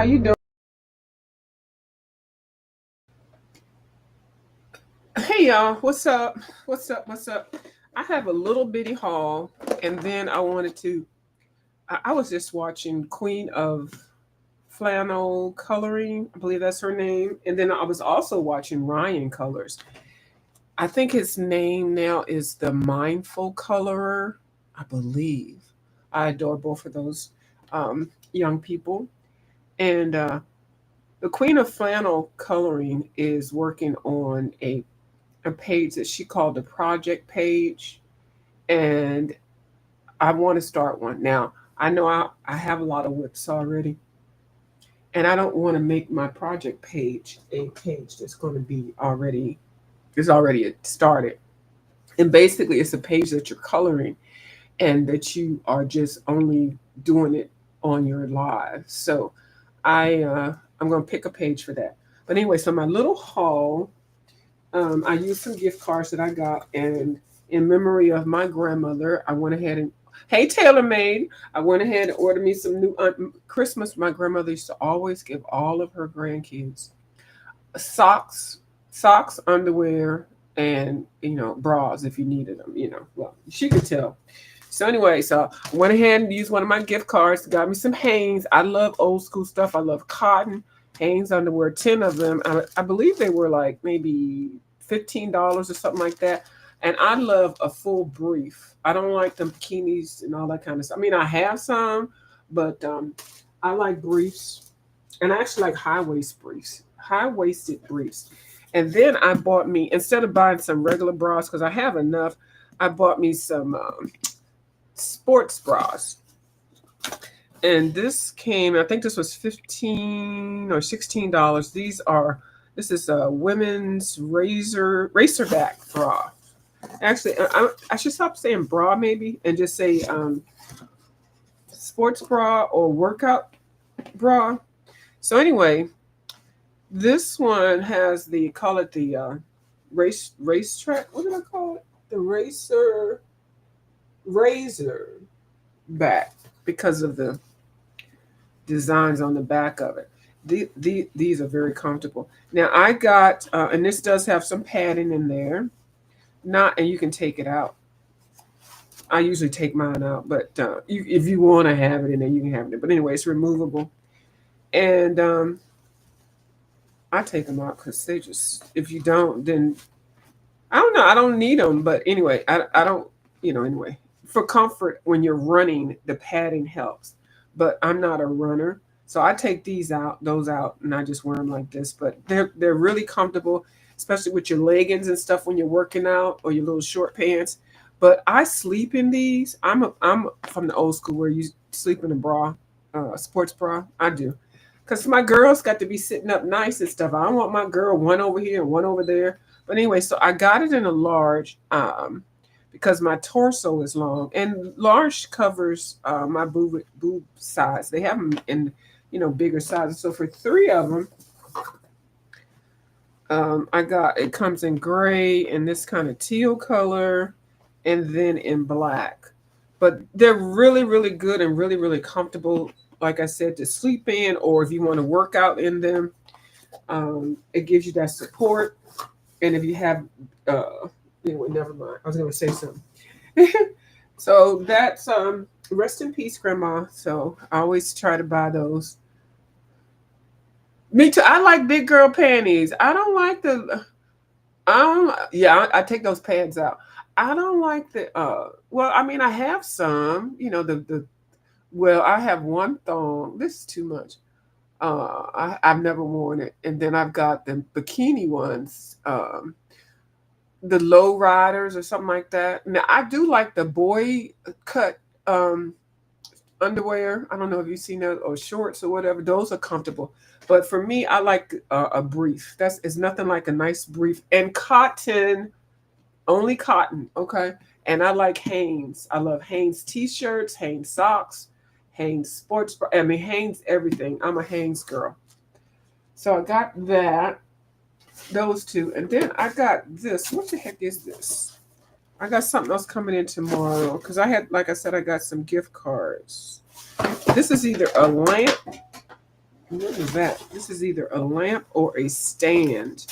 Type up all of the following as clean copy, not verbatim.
How you doing? Hey y'all, what's up? What's up? What's up? I have a little bitty haul, and then I wanted to. I was just watching Queen of Flannel Coloring, I believe that's her name, and then I was also watching Ryan Colors. I think his name now is the Mindful Colorer, I believe. I adore both of those young people, and the Queen of Flannel Coloring is working on a page that she called the project page, and I want to start one now. I know I have a lot of whips already, and I don't want to make my project page a page that's going to be already is already started. And basically, it's a page that you're coloring and that you are just only doing it on your live. So I'm going to pick a page for that. But anyway, so my little haul. I used some gift cards that I got, and in memory of my grandmother, I went ahead and hey, Tailor Made. I went ahead and ordered me some new Christmas. My grandmother used to always give all of her grandkids socks, underwear, and bras if you needed them. Well, she could tell. So anyway, so I went ahead and used one of my gift cards. Got me some Hanes. I love old school stuff. I love cotton. Hanes underwear, 10 of them. I believe they were like maybe $15 or something like that. And I love a full brief. I don't like them bikinis and all that kind of stuff. I mean, I have some, but I like briefs. And I actually like high waisted briefs. And then I bought me, instead of buying some regular bras, because I have enough, I bought me some sports bras. And this came, I think this was $15 or $16. This is a women's racerback bra. Actually, I should stop saying bra maybe and just say sports bra or workout bra. So anyway, this one has call it the racetrack. What did I call it? The razor back, because of the designs on the back of it. These are very comfortable. Now I got, and this does have some padding in there. Not, and you can take it out. I usually take mine out, but if you want to have it in there, you can have it. But anyway, it's removable, and I take them out because they just. If you don't, then I don't know. I don't need them, but anyway, I don't. Anyway, for comfort when you're running, the padding helps. But I'm not a runner, so I take those out, and I just wear them like this. But they're really comfortable, especially with your leggings and stuff when you're working out, or your little short pants. But I sleep in these. I'm from the old school where you sleep in a bra, a sports bra. I do, because my girls got to be sitting up nice and stuff. I don't want my girl one over here and one over there. But anyway, so I got it in a large. Because my torso is long, and large covers my boob size. They have them in bigger sizes. So for three of them, it comes in gray and this kind of teal color, and then in black. But they're really really good and really really comfortable. Like I said, to sleep in, or if you want to work out in them, it gives you that support. And if you have anyway, never mind. I was going to say something. So that's rest in peace, Grandma. So I always try to buy those. Me too. I like big girl panties. I don't like the. I don't. Yeah, I take those pads out. I don't like the. Well, I mean, I have some. The. Well, I have one thong. This is too much. I've never worn it, and then I've got the bikini ones. The low riders or something like that. Now I do like the boy cut underwear. I don't know if you've seen those, or shorts or whatever. Those are comfortable. But for me, I like a brief. It's nothing like a nice brief, and cotton, only cotton. Okay. And I like Hanes. I love Hanes t-shirts, Hanes socks, Hanes sports bra. I mean Hanes everything. I'm a Hanes girl. So I got that. Those two, and then I got this. What the heck is this? I got something else coming in tomorrow because like I said, I got some gift cards. This is either a lamp What is that? This is either a lamp or a stand.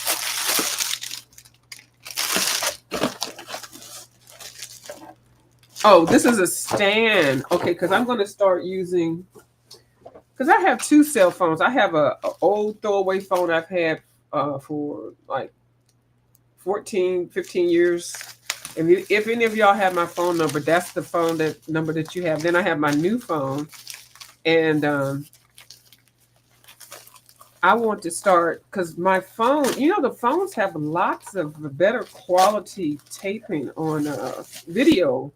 Oh, this is a stand. Okay, because I'm going to start using, because I have two cell phones. I have a old throwaway phone I've had for like 14, 15 years. And if any of y'all have my phone number, that's the phone that number that you have. Then I have my new phone, and I want to start because my phone, the phones have lots of better quality taping on video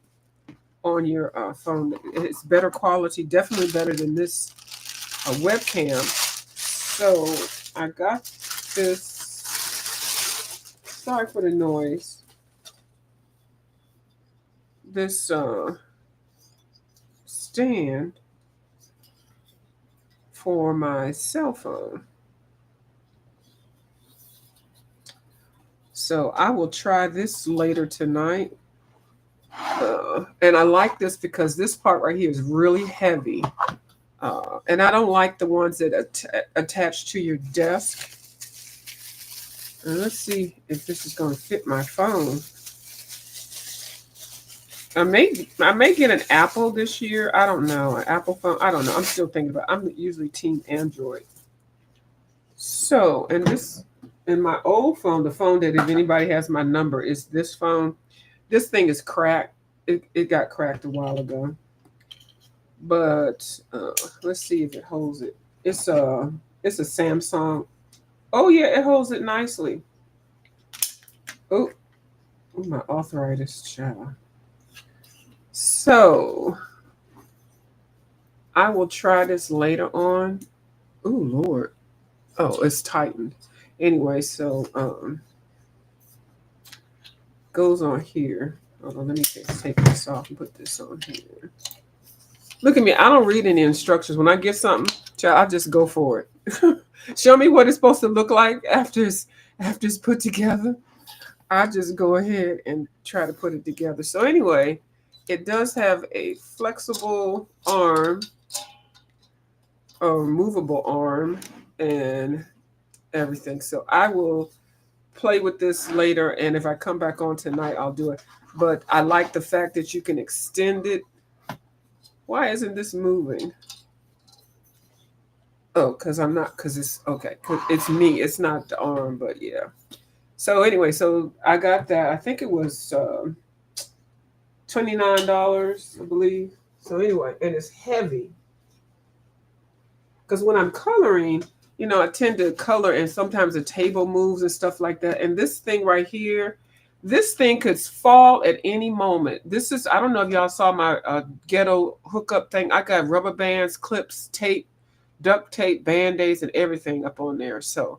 on your phone. It's better quality, definitely better than this webcam. So I got this. Sorry for the noise. This stand for my cell phone. So I will try this later tonight. And I like this because this part right here is really heavy. And I don't like the ones that attach to your desk. And let's see if this is going to fit my phone. I may get an Apple this year. I don't know. An Apple phone. I don't know. I'm still thinking about it. I'm usually team Android. So, and my old phone, the phone that if anybody has my number, is this phone. This thing is cracked. It got cracked a while ago. But let's see if it holds it. It's a Samsung. Oh yeah, it holds it nicely. Oh, my arthritis, child. So I will try this later on. Oh Lord. Oh, it's tightened. Anyway, so goes on here. Hold on, let me just take this off and put this on here. Look at me. I don't read any instructions. When I get something, child, I just go for it. Show me what it's supposed to look like after it's put together. I just go ahead and try to put it together. So anyway, it does have a flexible arm, or movable arm, and everything. So I will play with this later, and if I come back on tonight, I'll do it. But I like the fact that you can extend it. Why isn't this moving? Oh, because it's okay. 'Cause it's me. It's not the arm, but yeah. So anyway, so I got that. I think it was $29, I believe. So anyway, and it's heavy. Because when I'm coloring, I tend to color and sometimes the table moves and stuff like that. And this thing right here, this thing could fall at any moment. I don't know if y'all saw my ghetto hookup thing. I got rubber bands, clips, tape, duct tape, band-aids, and everything up on there. So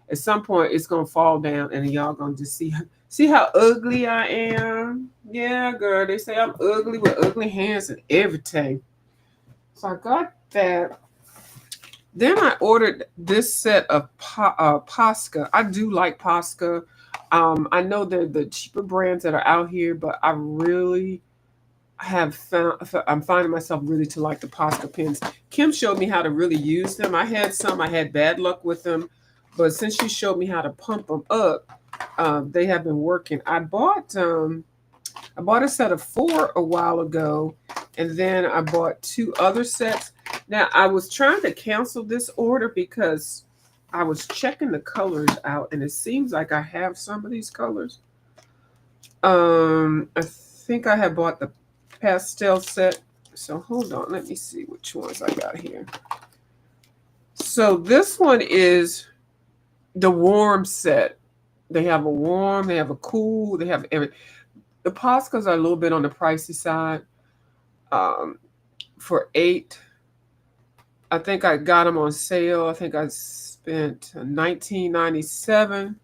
at some point it's gonna fall down and y'all gonna just see how ugly I am. Yeah, girl, they say I'm ugly with ugly hands and everything. So I got that. Then I ordered this set of Posca. I do like Posca. I know they're the cheaper brands that are out here, but I really I'm finding myself really to like the Posca pens. Kim showed me how to really use them. I had bad luck with them, but since she showed me how to pump them up, they have been working. I bought a set of 4 a while ago, and then I bought 2 other sets. Now, I was trying to cancel this order because I was checking the colors out, and it seems like I have some of these colors. I think I have bought the pastel set. So hold on, let me see which ones I got here. So this one is the warm set. They have a warm, they have a cool, they have everything. The Poscas are a little bit on the pricey side. For 8, I think I got them on sale. I think I spent $19.97.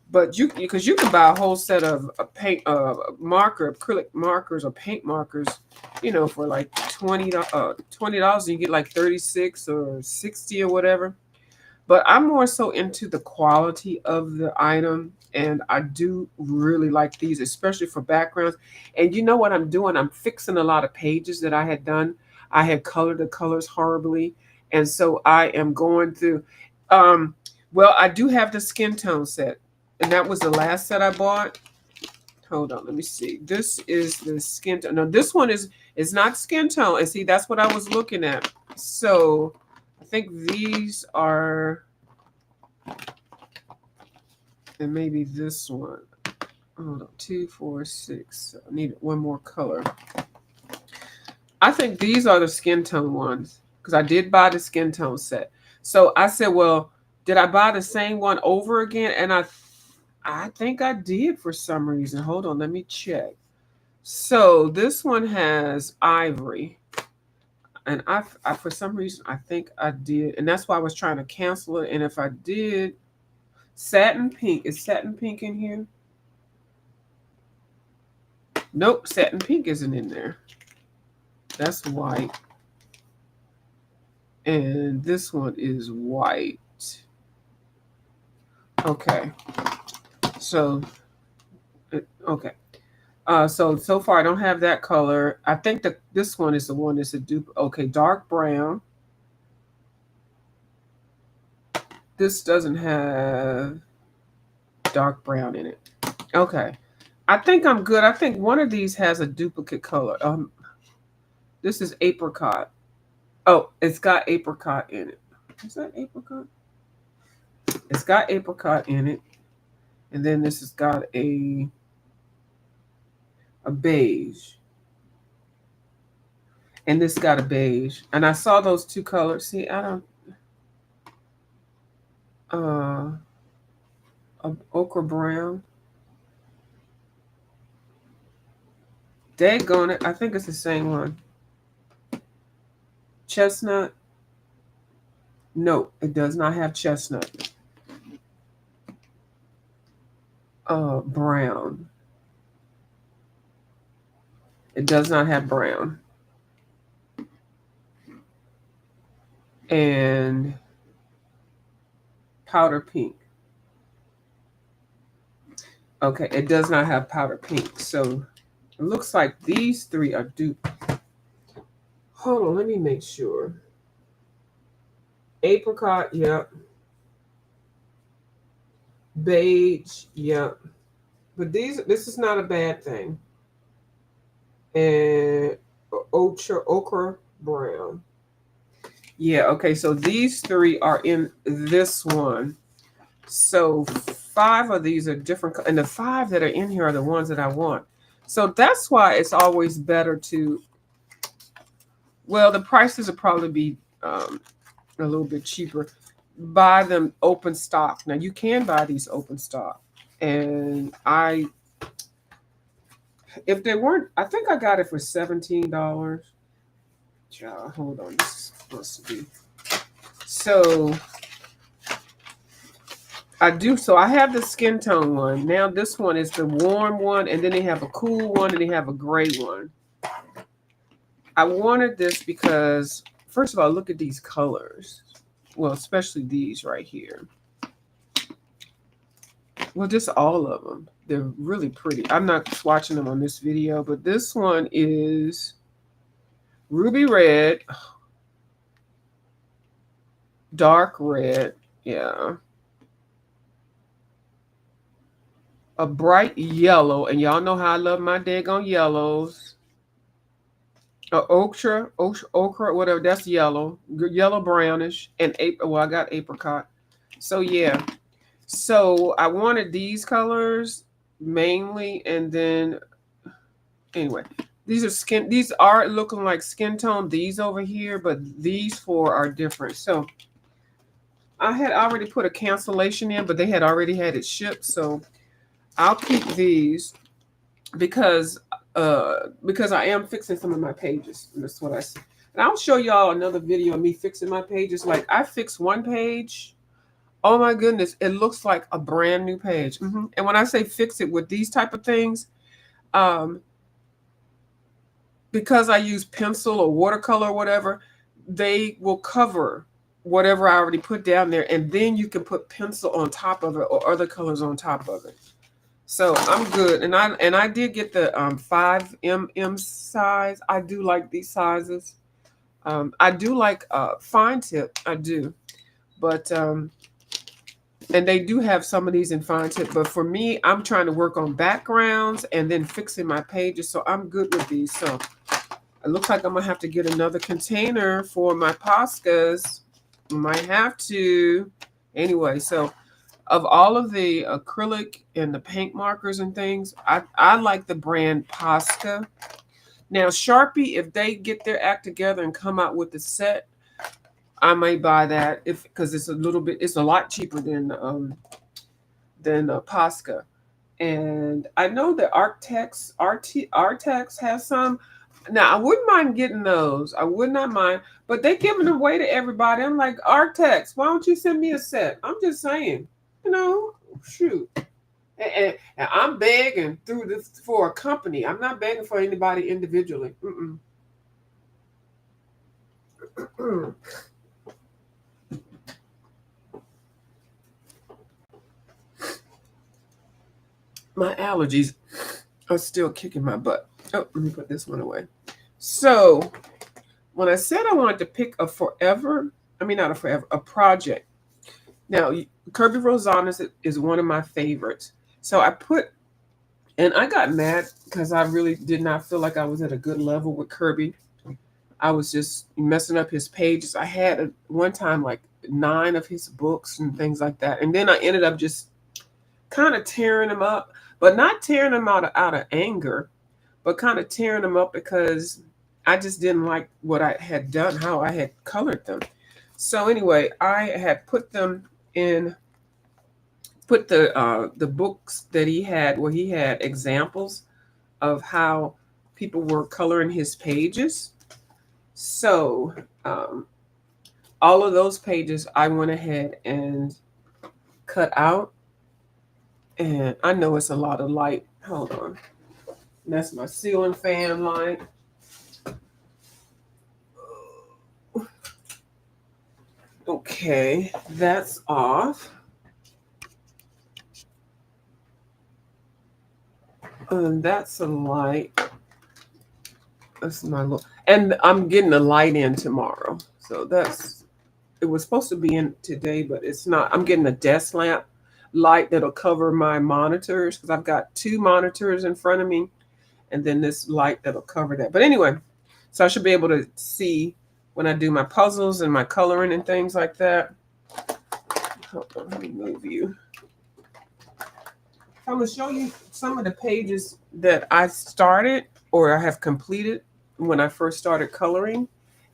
But because you can buy a whole set of paint acrylic markers or paint markers, for like $20. You get like 36 or 60 or whatever. But I'm more so into the quality of the item, and I do really like these, especially for backgrounds. And you know what I'm doing? I'm fixing a lot of pages that I had done. I had colored the colors horribly, And so I am going through. Um, well, I do have the skin tone set, and that was the last set I bought. Hold on, let me see. This is the skin tone. No, this one is not skin tone. And see, that's what I was looking at. So I think these are, and maybe this one. Hold on, 2, 4, 6. I need one more color. I think these are the skin tone ones because I did buy the skin tone set. So I said, well, did I buy the same one over again? And I think I did for some reason. Hold on, let me check. So this one has ivory, and I for some reason I think I did, and that's why I was trying to cancel it. And if I did, satin pink, is satin pink in here? Nope, satin pink isn't in there. That's white. And this one is white. Okay. So, okay. So far I don't have that color. I think that this one is the one that's a dupe. Okay, dark brown. This doesn't have dark brown in it. Okay. I think I'm good. I think one of these has a duplicate color. This is apricot. Oh, it's got apricot in it. Is that apricot? It's got apricot in it. And then this has got a beige. And this got a beige. And I saw those two colors. See, I don't ochre brown. Daggone it. I think it's the same one. Chestnut. No, it does not have chestnut. Brown. It does not have brown. And powder pink. Okay, it does not have powder pink. So it looks like these three are dupe. Hold on, let me make sure. Apricot, yep. Beige, yep. But this is not a bad thing. And ochre brown. Yeah, okay, so these three are in this one. So 5 of these are different, and the 5 that are in here are the ones that I want. So that's why it's always better to, well, the prices will probably be a little bit cheaper. Buy them open stock. Now you can buy these open stock, and if they weren't, I think I got it for $17. Hold on, this is supposed to be. So I have the skin tone one. Now this one is the warm one, and then they have a cool one, and they have a gray one. I wanted this because, first of all, look at these colors. Well, especially these right here. Well, just all of them. They're really pretty. I'm not swatching them on this video, but this one is ruby red, dark red, yeah. A bright yellow, and y'all know how I love my daggone yellows. Ochre, whatever, that's yellow, brownish, and well, I got apricot. So yeah, so I wanted these colors mainly, and then anyway, these are looking like skin tone, these over here, but these 4 are different. So I had already put a cancellation in, but they had already had it shipped, so I'll keep these because I am fixing some of my pages. And that's what I see. And I'll show y'all another video of me fixing my pages. Like I fixed one page. Oh my goodness, it looks like a brand new page. And when I say fix it with these type of things, because I use pencil or watercolor or whatever, they will cover whatever I already put down there, and then you can put pencil on top of it or other colors on top of it. So I'm good. And I did get the 5mm size. I do like these sizes. I do like fine tip, I do, but and they do have some of these in fine tip. But for me, I'm trying to work on backgrounds and then fixing my pages, so I'm good with these. So it looks like I'm gonna have to get another container for my Poscas. Might have to. Anyway, so of all of the acrylic and the paint markers and things, I like the brand Posca. Now Sharpie, if they get their act together and come out with the set, I might buy that if because it's a lot cheaper than Posca. And I know that Artex has some. Now I wouldn't mind getting those. I would not mind, but they giving them away to everybody. I'm like, Artex, why don't you send me a set? I'm just saying, you know, shoot. And I'm begging through this for a company. I'm not begging for anybody individually. My allergies are still kicking my butt. Oh, let me put this one away. So when I said I wanted to pick a project. Now, Kerby Rosanas is one of my favorites. So and I got mad because I really did not feel like I was at a good level with Kerby. I was just messing up his pages. I had one time like 9 of his books and things like that. And then I ended up just kind of tearing them up, but not tearing them out of anger, but kind of tearing them up because I just didn't like what I had done, how I had colored them. So anyway, I had put the books that he had where he had examples of how people were coloring his pages. So all of those pages I went ahead and cut out. And I know it's a lot of light. Hold on. That's my ceiling fan light. Okay, that's off. And that's a light. That's my little, and I'm getting a light in tomorrow. So it was supposed to be in today, but it's not. I'm getting a desk lamp light that'll cover my monitors because I've got 2 monitors in front of me, and then this light that'll cover that. But anyway, so I should be able to see when I do my puzzles and my coloring and things like that. Hold on, let me move you. I'm going to show you some of the pages that I started or I have completed when I first started coloring.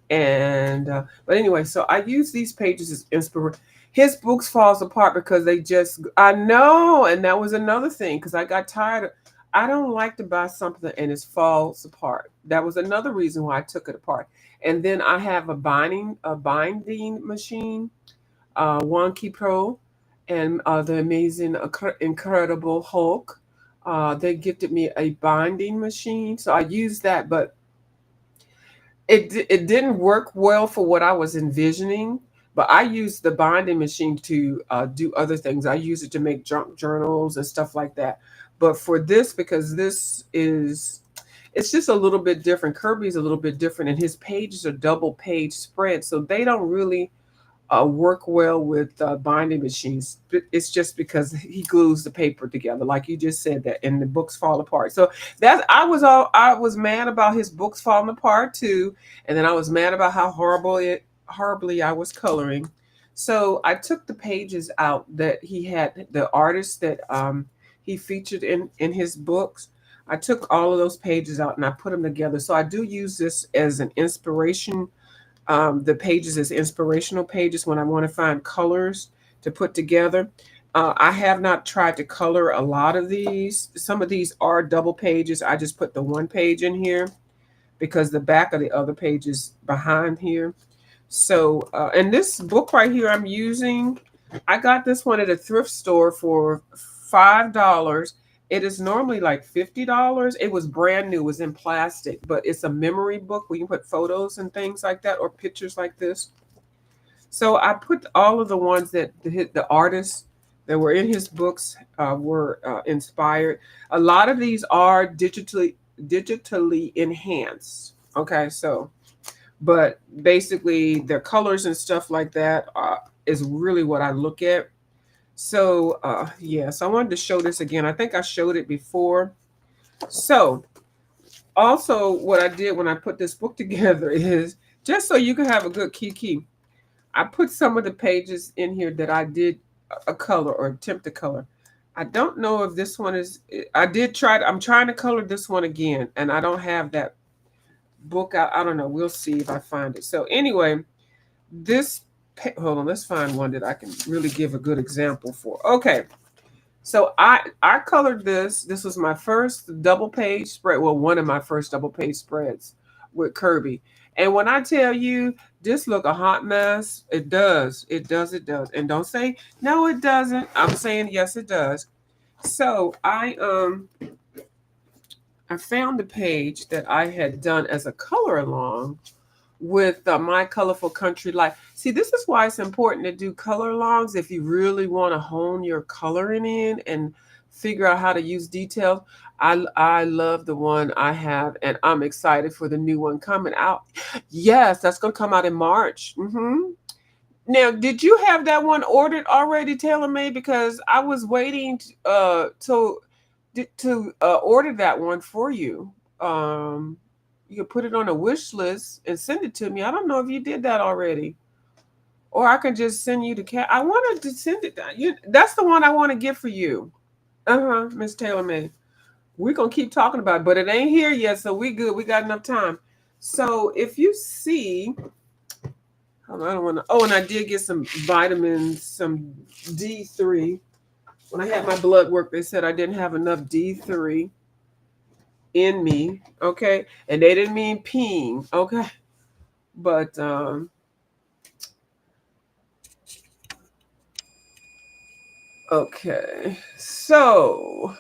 And but anyway, so I use these pages as inspiration. His books falls apart because I know, and that was another thing because I got tired of. I don't like to buy something and it falls apart. That was another reason why I took it apart. And then I have a binding machine, Wonky Pro, and the amazing, incredible Hulk. They gifted me a binding machine, so I used that, but it didn't work well for what I was envisioning. But I used the binding machine to do other things. I use it to make junk journals and stuff like that. But for this, because it's just a little bit different. Kerby's a little bit different, and his pages are double page spread, so they don't really work well with binding machines. It's just because he glues the paper together, like you just said that, and the books fall apart. So that I was mad about his books falling apart too, and then I was mad about how horribly I was coloring. So I took the pages out that he had, the artists that he featured in his books. I took all of those pages out and I put them together. So I do use this as an inspiration, the pages as inspirational pages when I want to find colors to put together. I have not tried to color a lot of these. Some of these are double pages. I just put the one page in here because the back of the other page is behind here. So, and this book right here I'm using, I got this one at a thrift store for $5. It is normally like $50. It was brand new, it was in plastic, but it's a memory book where you put photos and things like that or pictures like this. So I put all of the ones that the artists that were in his books were inspired. A lot of these are digitally enhanced. Okay, so But basically, their colors and stuff like that is really what I look at. So, yes, I wanted to show this again. I think I showed it before. So, also, what I did when I put this book together is just so you can have a good key. I put some of the pages in here that I did a color or attempt to color. I don't know if this one is. I did try. I'm trying to color this one again, and I don't have that book out. I don't know. We'll see if I find it. So anyway, this. Hold on. Let's find one that I can really give a good example for. Okay. So I colored this. This was my first double page spread. Well, one of my first double page spreads with Kerby. And when I tell you this look a hot mess, it does. It does. It does. And don't say no, it doesn't. I'm saying yes, it does. So I found the page that I had done as a color along with My Colorful Country Life. See, this is why it's important to do color alongs if you really want to hone your coloring in and figure out how to use details. I love the one I have, and I'm excited for the new one coming out. Yes, that's going to come out in March. Now, did you have that one ordered already, tailor made? Because I was waiting to order that one for you. Um, you put it on a wish list and send it to me. I don't know if you did that already, or I can just send you the cat. I wanted to send it. That's the one I want to get for you. Miss Taylor May. We're gonna keep talking about it, but it ain't here yet, so we good. We got enough time. So if you see, hold on, I don't want to. Oh, and I did get some vitamins, some D3. When I had my blood work, they said I didn't have enough D3 in me. Okay, and they didn't mean peeing. Okay, but okay. So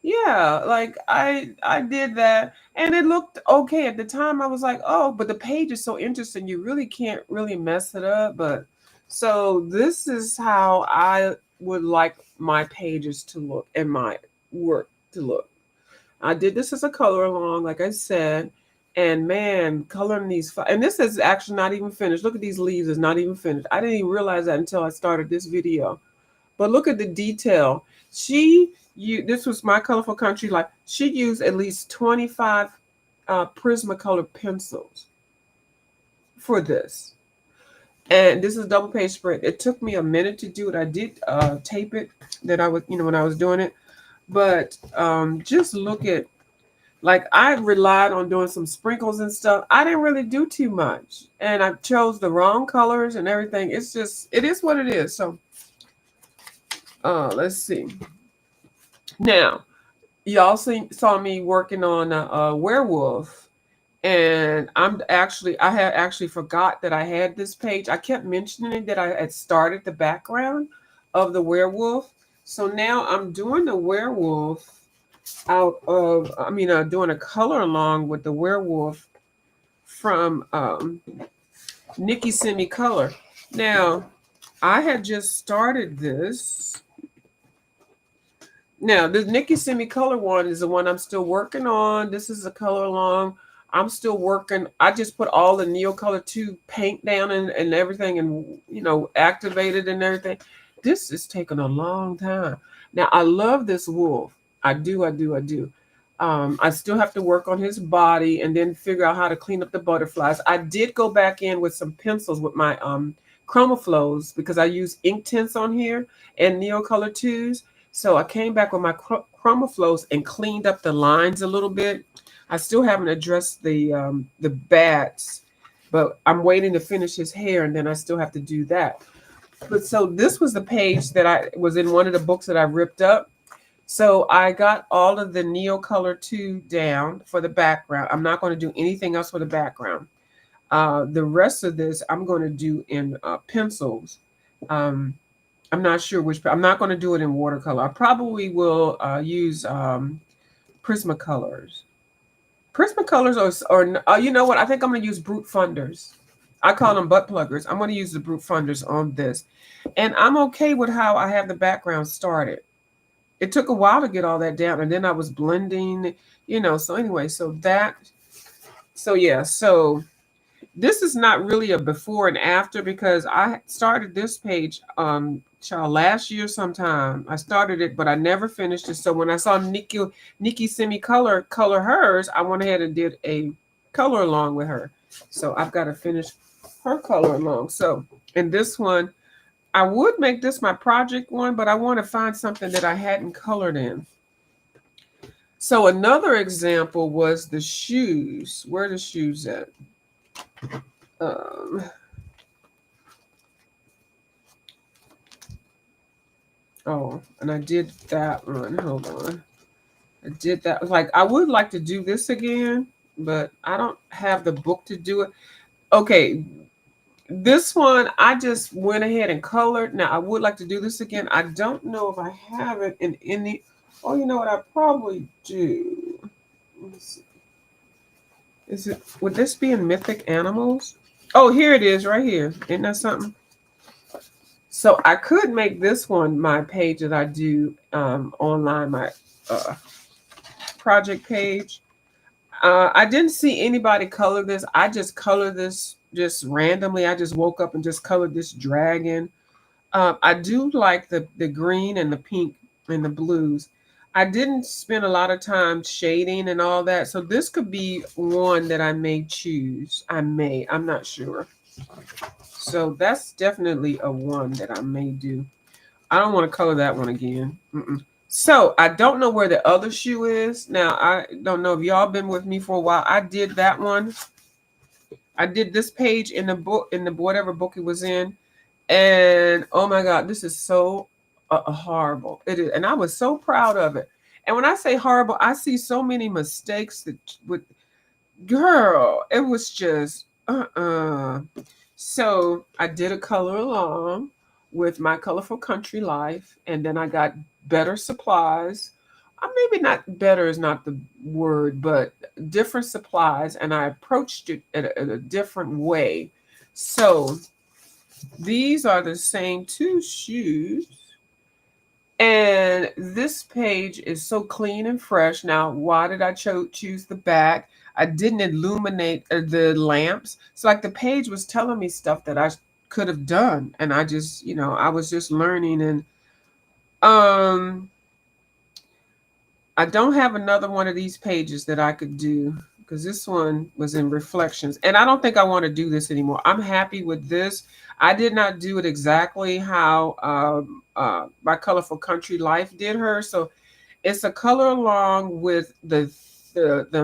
yeah, like I did that and it looked okay at the time. I was like, "Oh, but the page is so interesting. You really can't really mess it up." But so this is how I would like my pages to look and my work to look. I did this as a color along, like I said, and man, coloring these and this is actually not even finished. Look at these leaves; it's not even finished. I didn't even realize that until I started this video. But look at the detail. This was My Colorful Country Life. She used at least 25 Prismacolor pencils for this. And this is double page spread. It took me a minute to do it. I did tape it that I was, when I was doing it. But just look at, like I relied on doing some sprinkles and stuff. I didn't really do too much. And I chose the wrong colors and everything. It's just, it is what it is. So let's see. Now, y'all saw me working on a werewolf, and I had actually forgot that I had this page. I kept mentioning that I had started the background of the werewolf. So now I'm doing the werewolf doing a color along with the werewolf from Nikki Semi Color. Now, I had just started this. Now, the Nikki Semi Color one is the one I'm still working on. This is a color along. I'm still working. I just put all the Neo Color 2 paint down and everything and, activated and everything. This is taking a long time. Now, I love this wolf. I do, I do, I do. I still have to work on his body and then figure out how to clean up the butterflies. I did go back in with some pencils with my ChromaFlows because I use ink tints on here and Neo Color 2s. So I came back with my ChromaFlows and cleaned up the lines a little bit. I still haven't addressed the bats, but I'm waiting to finish his hair, and then I still have to do that. But so this was the page that I was in one of the books that I ripped up. So I got all of the Neo Color 2 down for the background. I'm not going to do anything else for the background. The rest of this I'm going to do in pencils. I'm not sure which. I'm not going to do it in watercolor. I probably will use Prismacolors. Prismacolors or you know what? I think I'm going to use Brute Funders. I call them butt pluggers. I'm going to use the Brute Funders on this. And I'm okay with how I have the background started. It took a while to get all that down. And then I was blending, so anyway, so yeah. So This is not really a before and after because I started this page child last year sometime. I started it, but I never finished it. So when I saw Nikki Semi color hers, I went ahead and did a color along with her. So I've got to finish her color along. So in this one, I would make this my project one, but I want to find something that I hadn't colored in. So another example was the shoes. Where are the shoes at? Um, oh, and I did that one. Hold on. I did that. Like, I would like to do this again, but I don't have the book to do it. Okay, this one I just went ahead and colored. Now I would like to do this again. I don't know if I have it in any. Oh, you know what? I probably do. Let's see. Is it? Would this be in Mythic Animals? Oh, here it is, right here. Isn't that something? So I could make this one my page that I do online, my uh, project page. I didn't see anybody color this. I just colored this just randomly. I just woke up and just colored this dragon. I do like the green and the pink and the blues. I didn't spend a lot of time shading and all that. So this could be one that I may choose. I'm not sure. So that's definitely a one that I may do. I don't want to color that one again. Mm-mm. So I don't know where the other shoe is. Now, I don't know if y'all been with me for a while. I did that one. I did this page in the book, in the whatever book it was in. And oh my God, this is so horrible. It is. And I was so proud of it. And when I say horrible, I see so many mistakes that with girl, it was just So I did a color along with my colorful country life, and then I got better supplies. Maybe not better is not the word, but different supplies, and I approached it in a different way. So these are the same two shoes, and this page is so clean and fresh. Now, why did I choose the back? I didn't illuminate the lamps. So like the page was telling me stuff that I could have done. And I just, I was just learning. And um I don't have another one of these pages that I could do because this one was in reflections. And I don't think I want to do this anymore. I'm happy with this. I did not do it exactly how my Colorful Country Life did her. So it's a color along with the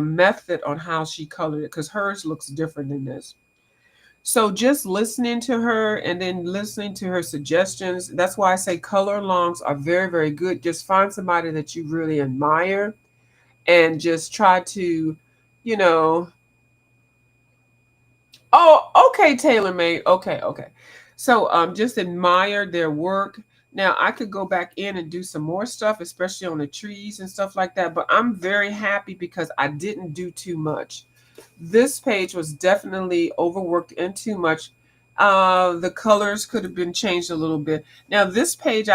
method on how she colored it because hers looks different than this. So just listening to her and then listening to her suggestions, that's why I say color alongs are very, very good. Just find somebody that you really admire and just try to, you know, oh, okay, tailor made. Okay, okay. So just admire their work. Now I could go back in and do some more stuff, especially on the trees and stuff like that. But I'm very happy because I didn't do too much. This page was definitely overworked and too much. The colors could have been changed a little bit. Now this page,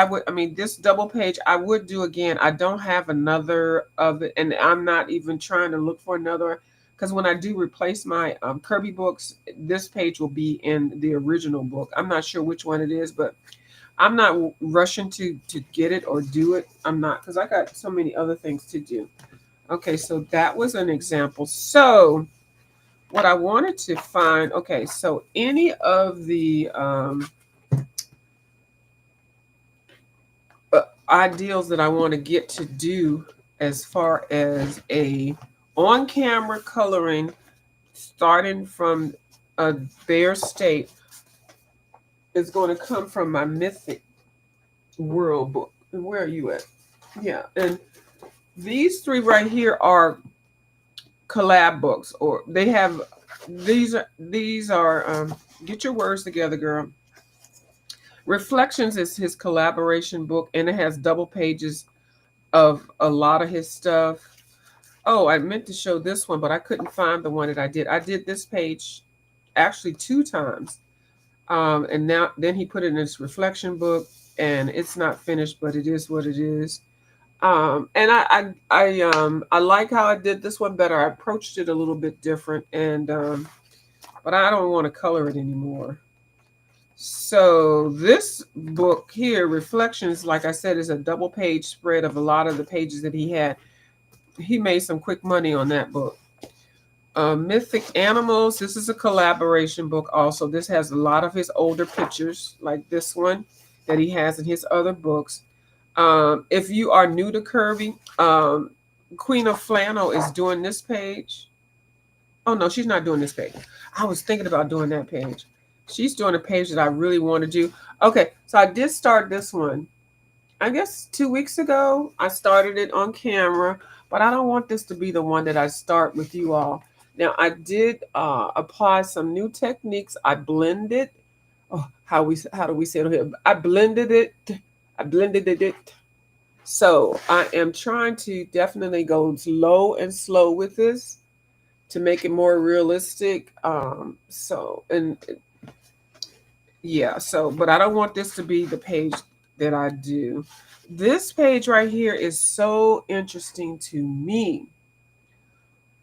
this double page, I would do again. I don't have another of it, and I'm not even trying to look for another because when I do replace my Kerby books, this page will be in the original book. I'm not sure which one it is, but I'm not rushing to get it or do it. I'm not because I got so many other things to do. Okay, so that was an example. So what I wanted to find, okay, so any of the ideals that I want to get to do as far as a on-camera coloring starting from a bare state is going to come from my Mythic World book. Where are you at? Yeah, and these three right here are collab books, or they have these are get your words together, girl. Reflections is his collaboration book, and it has double pages of a lot of his stuff. Oh, I meant to show this one, but I couldn't find the one that I did. I did this page actually 2 times. And now then he put it in his reflection book, and it's not finished, but it is what it is. And I like how I did this one better. I approached it a little bit different, and but I don't want to color it anymore. So this book here, Reflections, like I said, is a double page spread of a lot of the pages that he had. He made some quick money on that book. Mythic Animals. This is a collaboration book also. This has a lot of his older pictures, like this one that he has in his other books. If you are new to Kerby, Queen of Flannel is doing this page. Oh no, she's not doing this page. I was thinking about doing that page. She's doing a page that I really want to do. Okay, so I did start this one. I guess 2 weeks ago, I started it on camera, but I don't want this to be the one that I start with you all. Now, I did apply some new techniques. I blended. Oh, how do we say it here? I blended it. I blended it. So I am trying to definitely go low and slow with this to make it more realistic. Yeah, so, but I don't want this to be the page that I do. This page right here is so interesting to me.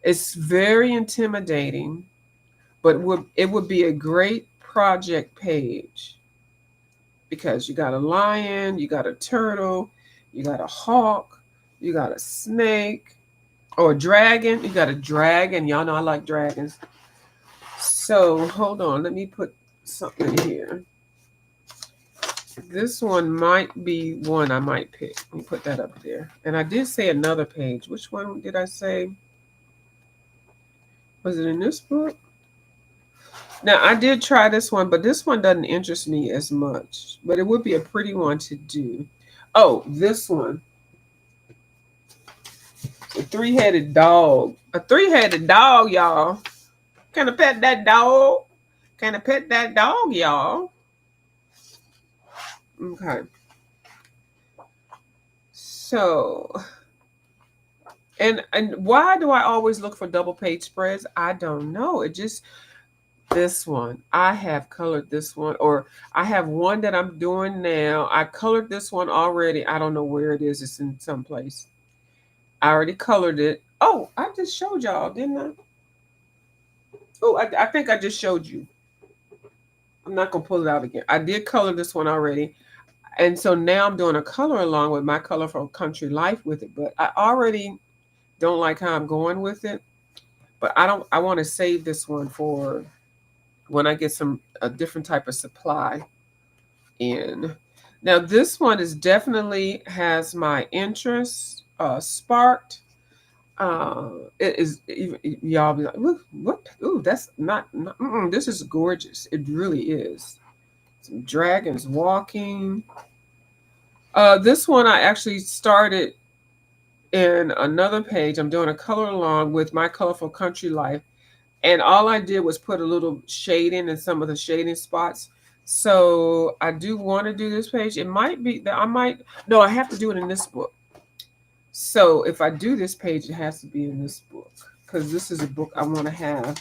It's very intimidating, but it would be a great project page because you got a lion, you got a turtle, you got a hawk, you got a snake, or a dragon. You got a dragon. Y'all know I like dragons. So hold on, let me put something here. This one might be one I might pick. Let me put that up there. And I did say another page. Which one did I say? Was it in this book? Now, I did try this one, but this one doesn't interest me as much. But it would be a pretty one to do. Oh, this one. A three-headed dog. A three-headed dog, y'all. Can I pet that dog? Can I pet that dog, y'all? Okay. So, and why do I always look for double page spreads? I don't know. It just, this one, I have colored this one, or I have one that I'm doing now. I colored this one already. I don't know where it is. It's in some place. I already colored it. Oh, I just showed y'all, didn't I? Oh, I think I just showed you. I'm not going to pull it out again. I did color this one already. And so now I'm doing a color along with my colorful country life with it. But I already don't like how I'm going with it. But I want to save this one for when I get a different type of supply in. Now this one is definitely has my interest sparked. It is, y'all be like, look, what? Ooh, that's not this is gorgeous. It really is. Some dragons walking. This one I actually started in another page. I'm doing a color along with my colorful country life, and all I did was put a little shading in some of the shading spots. So I do want to do this page. It might be that no, I have to do it in this book. So if I do this page, it has to be in this book because this is a book I want to have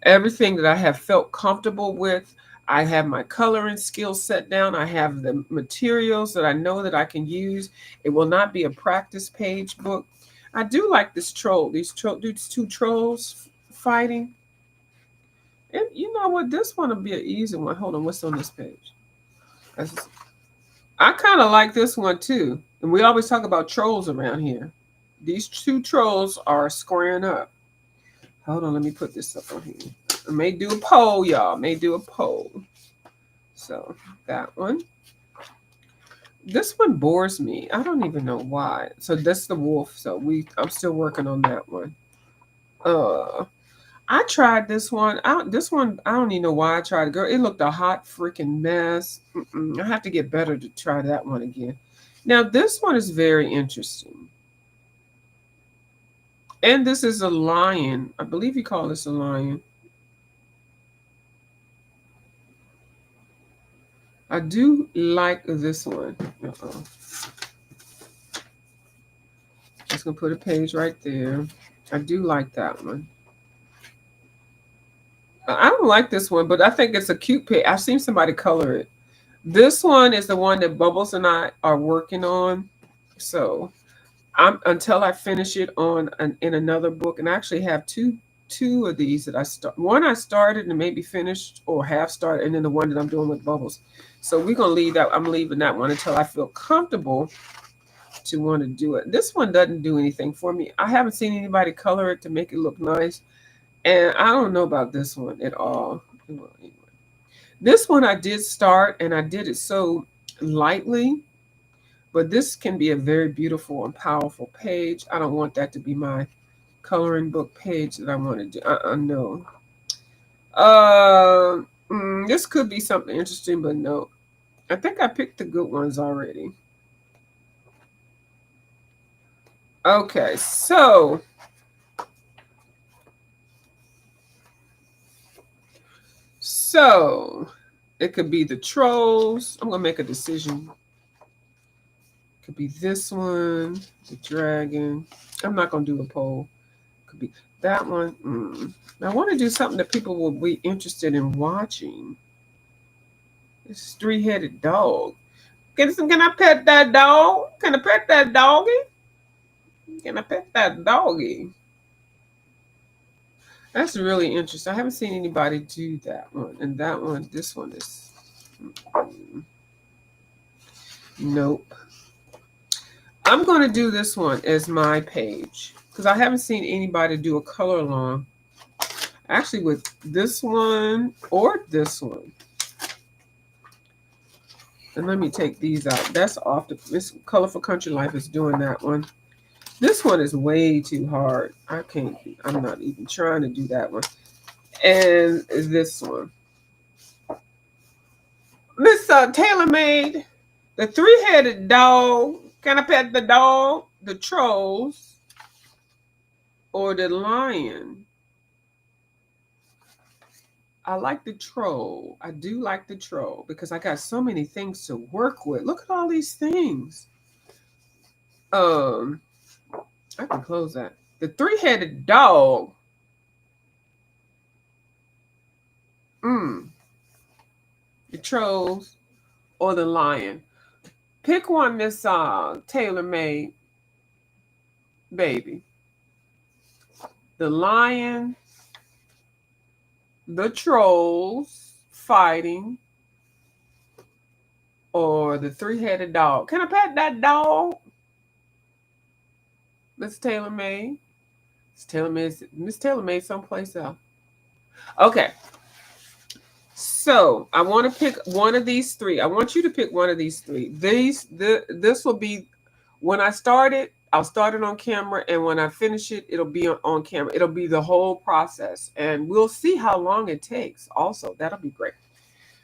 everything that I have felt comfortable with. I have my coloring skills set down. I have the materials that I know that I can use. It will not be a practice page book. I do like this troll. These two trolls fighting. And you know what? This one will be an easy one. Hold on. What's on this page? I kind of like this one too. And we always talk about trolls around here. These two trolls are squaring up. Hold on. Let me put this up on here. I may do a poll, y'all. May do a poll. So that one. This one bores me. I don't even know why. So that's the wolf. So I'm still working on that one. I tried this one. I don't even know why I tried it. Girl, it looked a hot freaking mess. I have to get better to try that one again. Now this one is very interesting. And this is a lion. I believe you call this a lion. I do like this one. Just gonna put a page right there. I do like that one. I don't like this one, but I think it's a cute page. I've seen somebody color it. This one is the one that Bubbles and I are working on. So until I finish it in another book, and I actually have two two of these that one I started and maybe finished or half started, and then the one that I'm doing with bubbles. So we're gonna leave that. I'm leaving that one until I feel comfortable to want to do it. This one doesn't do anything for me. I haven't seen anybody color it to make it look nice, and I don't know about this one at all. Well, anyway. This one I did start, and I did it so lightly, but this can be a very beautiful and powerful page. I don't want that to be my coloring book page that I want to do. No. This could be something interesting, but no. I think I picked the good ones already. Okay, so it could be the trolls. I'm gonna make a decision. It could be this one, the dragon. I'm not gonna do a poll. Could be that one. I want to do something that people will be interested in watching. This three-headed dog. Can I pet that dog? Can I pet that doggy? Can I pet that doggy? That's really interesting. I haven't seen anybody do that one. And that one, this one is... Nope. I'm going to do this one as my page, because I haven't seen anybody do a color along. Actually, with this one or this one. And let me take these out. That's off. This Colorful Country Life is doing that one. This one is way too hard. I'm not even trying to do that one. And this one. Miss Tailor Made, the three-headed dog. Can I pet the dog? The trolls or the lion? I like the troll. I do like the troll because I got so many things to work with. Look at all these things. I can close that. The three-headed dog. The trolls or the lion. Pick one, Miss Tailor Made baby. The lion, the trolls fighting, or the three-headed dog. Can I pet that dog? Miss Tailor Made. Miss Tailor Made someplace else. Okay. So I want to pick one of these three. I want you to pick one of these three. This will be when I start it. I'll start it on camera, and when I finish it, it'll be on camera. It'll be the whole process, and we'll see how long it takes. Also, that'll be great.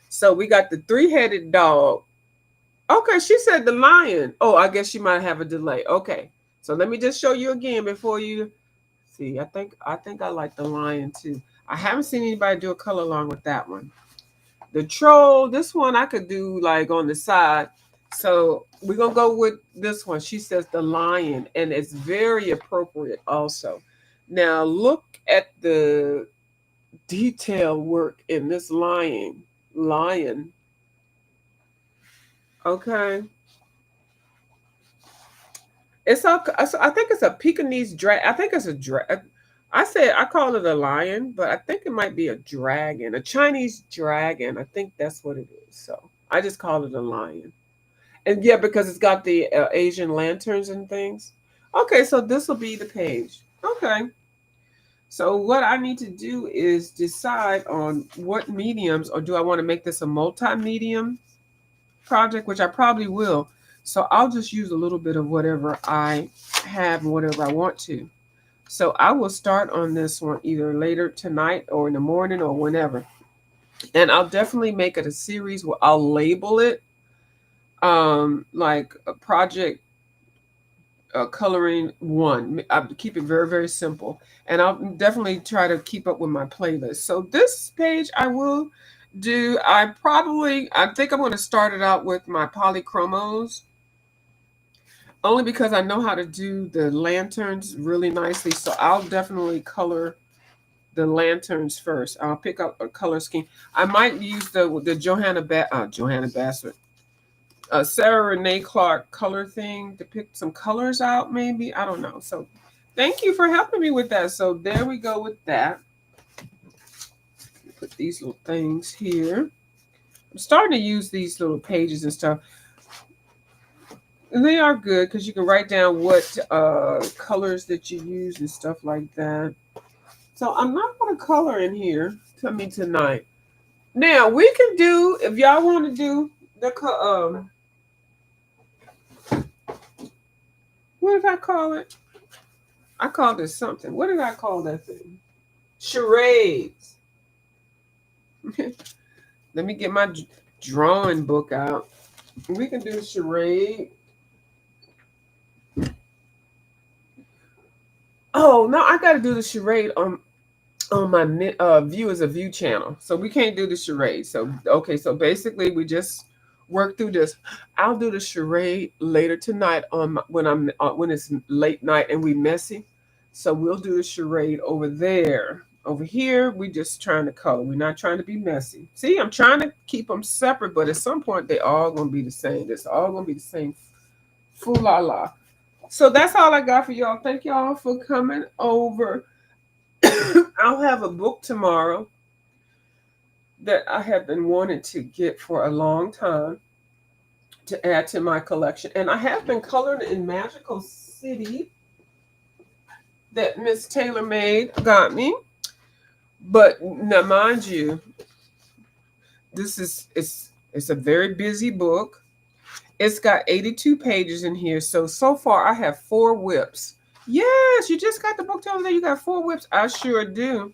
So we got the three-headed dog. Okay, she said the lion. Oh, I guess she might have a delay. Okay, so let me just show you again before you see. I think I like the lion too. I haven't seen anybody do a color along with that one. The troll, this one I could do like on the side. So we're going to go with this one. She says the lion, and it's very appropriate also. Now look at the detail work in this lion. Okay. I think it's a Pekingese dragon. I think it's a dragon. I call it a lion, but I think it might be a dragon, a Chinese dragon. I think that's what it is. So I just call it a lion. And yeah, because it's got the Asian lanterns and things. Okay, so this will be the page. Okay. So what I need to do is decide on what mediums, or do I want to make this a multi-medium project, which I probably will. So I'll just use a little bit of whatever I have and whatever I want to. So I will start on this one either later tonight or in the morning or whenever. And I'll definitely make it a series where I'll label it like a project coloring one. I'll keep it very, very simple. And I'll definitely try to keep up with my playlist. So this page I will do, I think I'm going to start it out with my polychromos. Only because I know how to do the lanterns really nicely. So I'll definitely color the lanterns first. I'll pick up a color scheme. I might use the Johanna Bassett, Sarah Renee Clark color thing to pick some colors out, maybe. I don't know. So Thank you for helping me with that. So there we go with that. Put these little things here. I'm starting to use these little pages and stuff. And they are good because you can write down what colors that you use and stuff like that. So I'm not going to color in here to me tonight. Now we can do, if y'all want to do the what did I call it? I called it something. What did I call that thing? Charades. Let me get my drawing book out. We can do charade. Oh no, I got to do the charade on my view as a view channel. So we can't do the charade. So okay, so basically we just work through this. I'll do the charade later tonight on when it's late night and we messy. So we'll do the charade over there. Over here, we just trying to color. We're not trying to be messy. See, I'm trying to keep them separate, but at some point they all gonna be the same. It's all gonna be the same. Foo la la. So that's all I got for y'all. Thank y'all for coming over. I'll have a book tomorrow that I have been wanting to get for a long time to add to my collection. And I have been coloring in Magical City that Miss Taylor Made got me. But now mind you, this is it's a very busy book. It's got 82 pages in here. So far I have 4 whips. Yes, you just got the book telling that you got 4 whips. I sure do.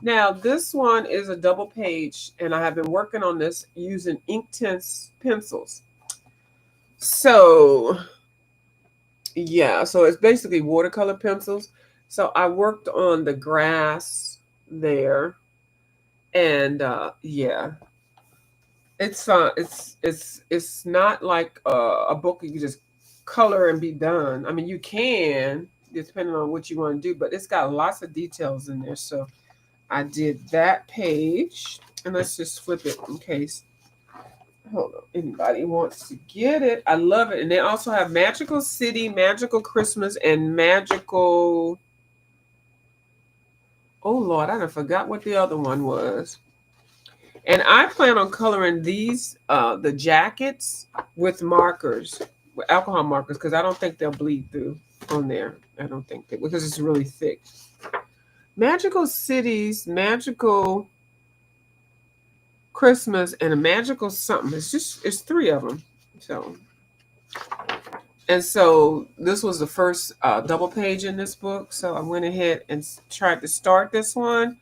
Now, this one is a double page, and I have been working on this using Inktense pencils. So, yeah, so it's basically watercolor pencils. So I worked on the grass there, and yeah, it's not like a book you can just color and be done. I mean, you can, depending on what you want to do, but it's got lots of details in there. So I did that page, and let's just flip it in case. Hold on, anybody wants to get it. I love it. And they also have Magical City, Magical Christmas, and Magical. Oh Lord, I done forgot what the other one was. And I plan on coloring these, the jackets, with markers, with alcohol markers, because I don't think they'll bleed through on there. I don't think that, because it's really thick. Magical Cities, Magical Christmas, and a Magical something. It's 3 of them. So this was the first double page in this book. So I went ahead and tried to start this one.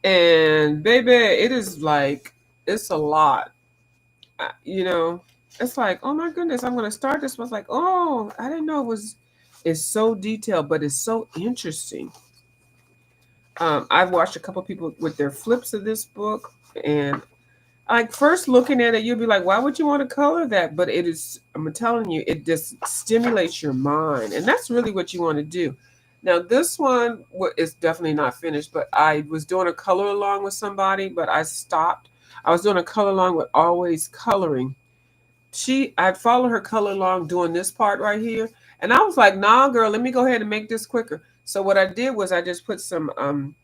And baby, it is like, it's a lot. It's like, oh my goodness, I'm going to start this. I was like, oh, I didn't know it's so detailed, but it's so interesting. I've watched a couple people with their flips of this book, and like first looking at it, you'll be like, why would you want to color that? But it is, I'm telling you, it just stimulates your mind, and that's really what you want to do. Now, this one is definitely not finished, but I was doing a color along with somebody, but I stopped. I was doing a color along with Always Coloring. I'd follow her color along doing this part right here, and I was like, nah, girl, let me go ahead and make this quicker. So what I did was I just put some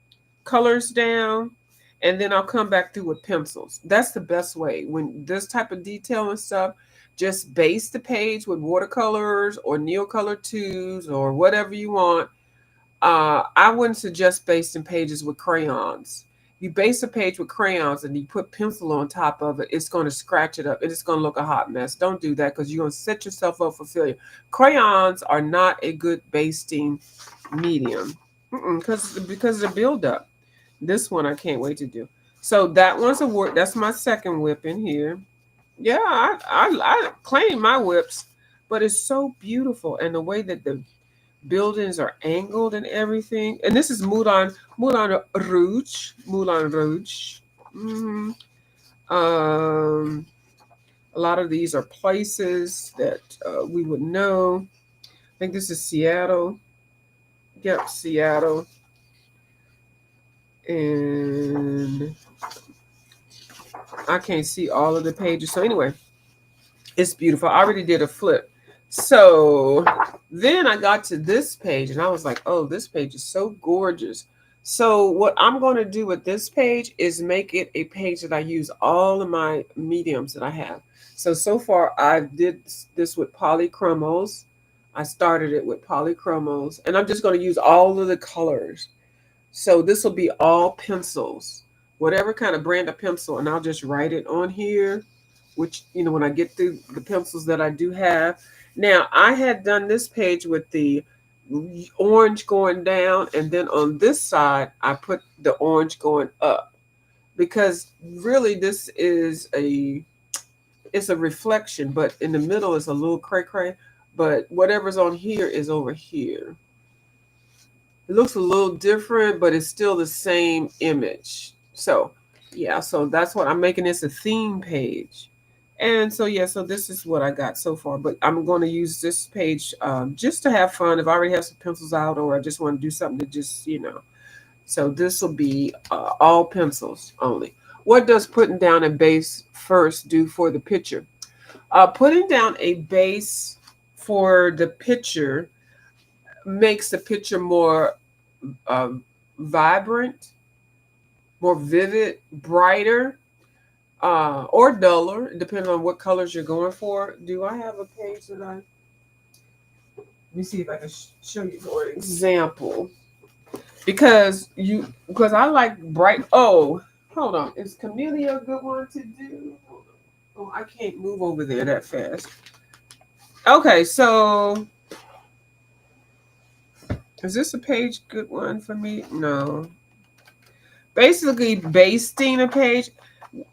colors down, and then I'll come back through with pencils. That's the best way. When this type of detail and stuff, just base the page with watercolors or Neocolor 2s or whatever you want. I wouldn't suggest basting pages with crayons. You base a page with crayons and you put pencil on top of it, it's going to scratch it up and it's going to look a hot mess. Don't do that, because you're going to set yourself up for failure. Crayons are not a good basting medium because of the buildup. This one I can't wait to do. So that one's a work. That's my second whip in here. Yeah, I claim my whips, but it's so beautiful, and the way that the buildings are angled and everything. And this is Moulin Rouge. Moulin Rouge. Mm-hmm. A lot of these are places that we would know. I think this is Seattle. Yep, Seattle. And I can't see all of the pages. So anyway, it's beautiful. I already did a flip. So then I got to this page and I was like, oh, this page is so gorgeous. So what I'm going to do with this page is make it a page that I use all of my mediums that I have. So far I did this with polychromos. I started it with polychromos and I'm just going to use all of the colors. So this will be all pencils, whatever kind of brand of pencil, and I'll just write it on here, which, when I get through the pencils that I do have. Now, I had done this page with the orange going down, and then on this side, I put the orange going up because really this is it's a reflection, but in the middle is a little cray cray, but whatever's on here is over here. It looks a little different, but it's still the same image. So, yeah, so that's what I'm making this a theme page. And so, yeah, so this is what I got so far. But I'm going to use this page just to have fun. If I already have some pencils out or I just want to do something to just. So this will be all pencils only. What does putting down a base first do for the picture? Putting down a base for the picture makes the picture more um, vibrant, more vivid, brighter, or duller, depending on what colors you're going for. Do I have a page that I? Let me see if I can show you for an example. Because I like bright. Oh, hold on. Is Camellia a good one to do? Hold on. Oh, I can't move over there that fast. Okay, so is this a page good one for me? No. Basically, basting a page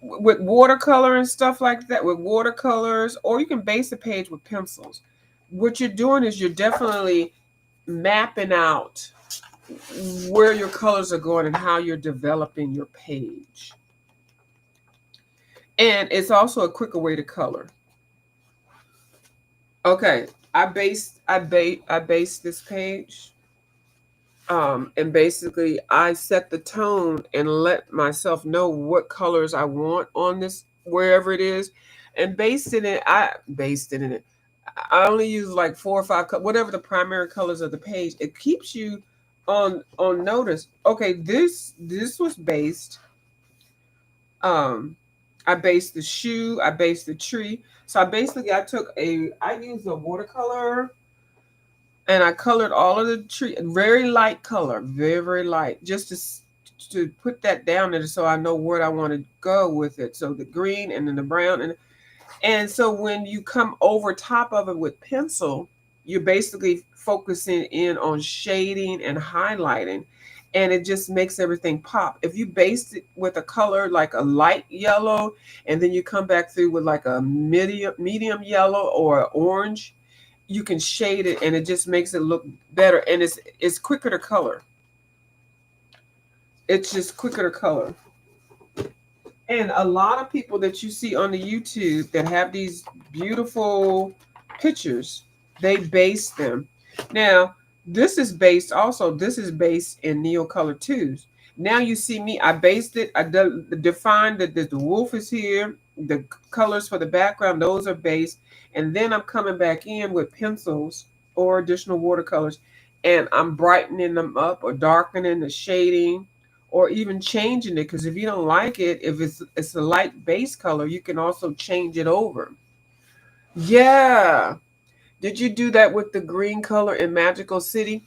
with watercolor and stuff like that, with watercolors, or you can base a page with pencils. What you're doing is you're definitely mapping out where your colors are going and how you're developing your page. And it's also a quicker way to color. Okay, I based this page. And basically I set the tone and let myself know what colors I want on this wherever it is, and based it in it. I only use like four or five, whatever the primary colors of the page. It keeps you on notice. Okay, this was based. Um, I based the shoe. I based the tree. So I used a watercolor and I colored all of the tree, very light color, very very light, just to put that down there so I know where I want to go with it. So the green and then the brown and so when you come over top of it with pencil, you're basically focusing in on shading and highlighting, and it just makes everything pop. If you base it with a color like a light yellow, and then you come back through with like a medium yellow or orange, you can shade it and it just makes it look better, and it's quicker to color. It's just quicker to color. And a lot of people that you see on the YouTube that have these beautiful pictures, they base them. Now, this is based in Neocolor 2s. Now you see me, I based it, defined that the wolf is here, the colors for the background, those are based. And then I'm coming back in with pencils or additional watercolors, and I'm brightening them up or darkening the shading or even changing it, because if you don't like it, if it's a light base color, you can also change it over. Yeah. Did you do that with the green color in Magical City?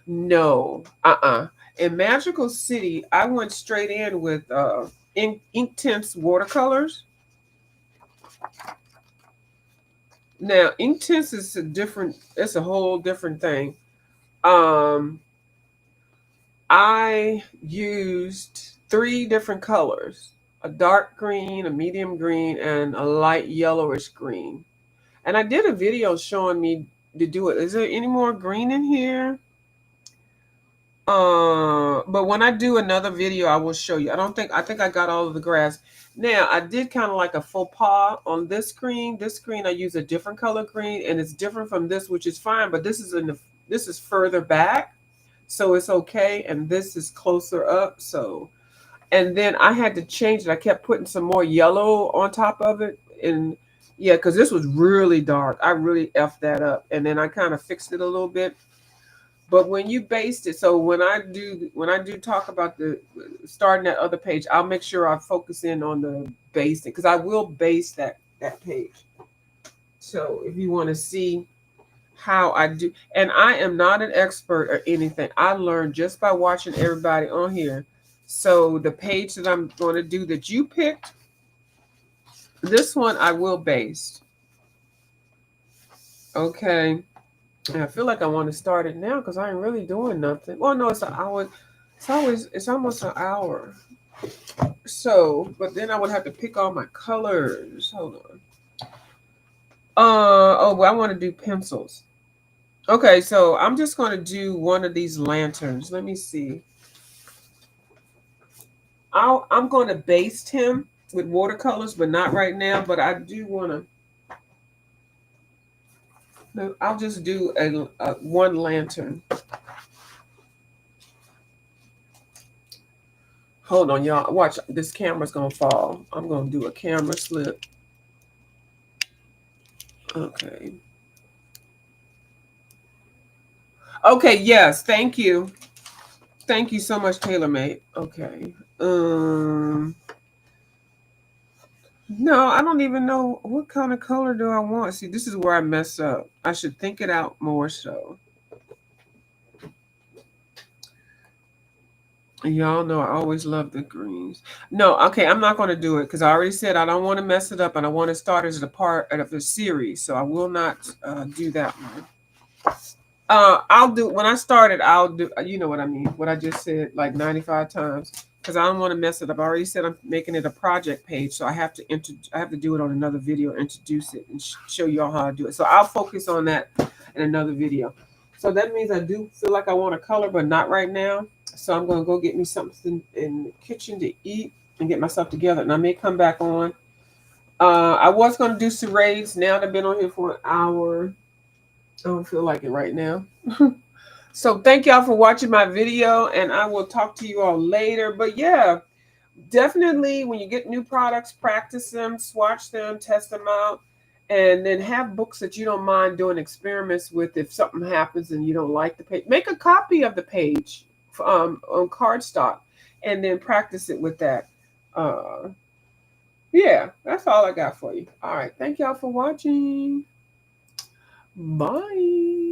No. In Magical City, I went straight in with ink tints watercolors. Now, ink tints is it's a whole different thing. Um, I used three different colors: a dark green, a medium green, and a light yellowish green. And I did a video showing me to do it. Is there any more green in here? But when I do another video, I will show you. I think I got all of the grass. Now, I did kind of like a faux pas on this screen. This screen, I use a different color green, and it's different from this, which is fine, but this is further back, so it's okay, and this is closer up, so. And then I had to change it. I kept putting some more yellow on top of it, and Yeah, because this was really dark. I really effed that up, and then I kind of fixed it a little bit. But when you baste it, so when I do talk about the starting that other page, I'll make sure I focus in on the basting because I will base that page. So if you want to see how I do, and I am not an expert or anything. I learned just by watching everybody on here. So the page that I'm going to do that you picked, this one I will base. Okay. And I feel like I want to start it now because I ain't really doing nothing. Well, no, it's an hour. It's almost an hour. So, but then I would have to pick all my colors. Hold on. Oh, well, I want to do pencils. Okay, so I'm just going to do one of these lanterns. Let me see. I'm going to baste him with watercolors, but not right now. But I do want to. No, I'll just do a one lantern. Hold on, y'all. Watch, this camera's gonna fall. I'm gonna do a camera slip. Okay. Okay. Yes. Thank you. Thank you so much, TaylorMade. Okay. No, I don't even know what kind of color do I want. See, this is where I mess up. I should think it out more so. Y'all know I always love the greens. No, okay, I'm not going to do it because I already said I don't want to mess it up and I want to start as a part of the series. So I will not do that one. I'll do when I started. I'll do. You know what I mean? What I just said like 95 times because I don't want to mess it up. I already said I'm making it a project page, so I have to I have to do it on another video, introduce it, and show you all how I do it. So I'll focus on that in another video. So that means I do feel like I want a color, but not right now. So I'm gonna go get me something in the kitchen to eat and get myself together, and I may come back on. I was gonna do charades. Now I've been on here for an hour. I don't feel like it right now. So thank y'all for watching my video and I will talk to you all later. But yeah, definitely when you get new products, practice them, swatch them, test them out, and then have books that you don't mind doing experiments with if something happens and you don't like the page. Make a copy of the page on cardstock and then practice it with that. Uh, yeah, that's all I got for you. All right. Thank y'all for watching. Bye.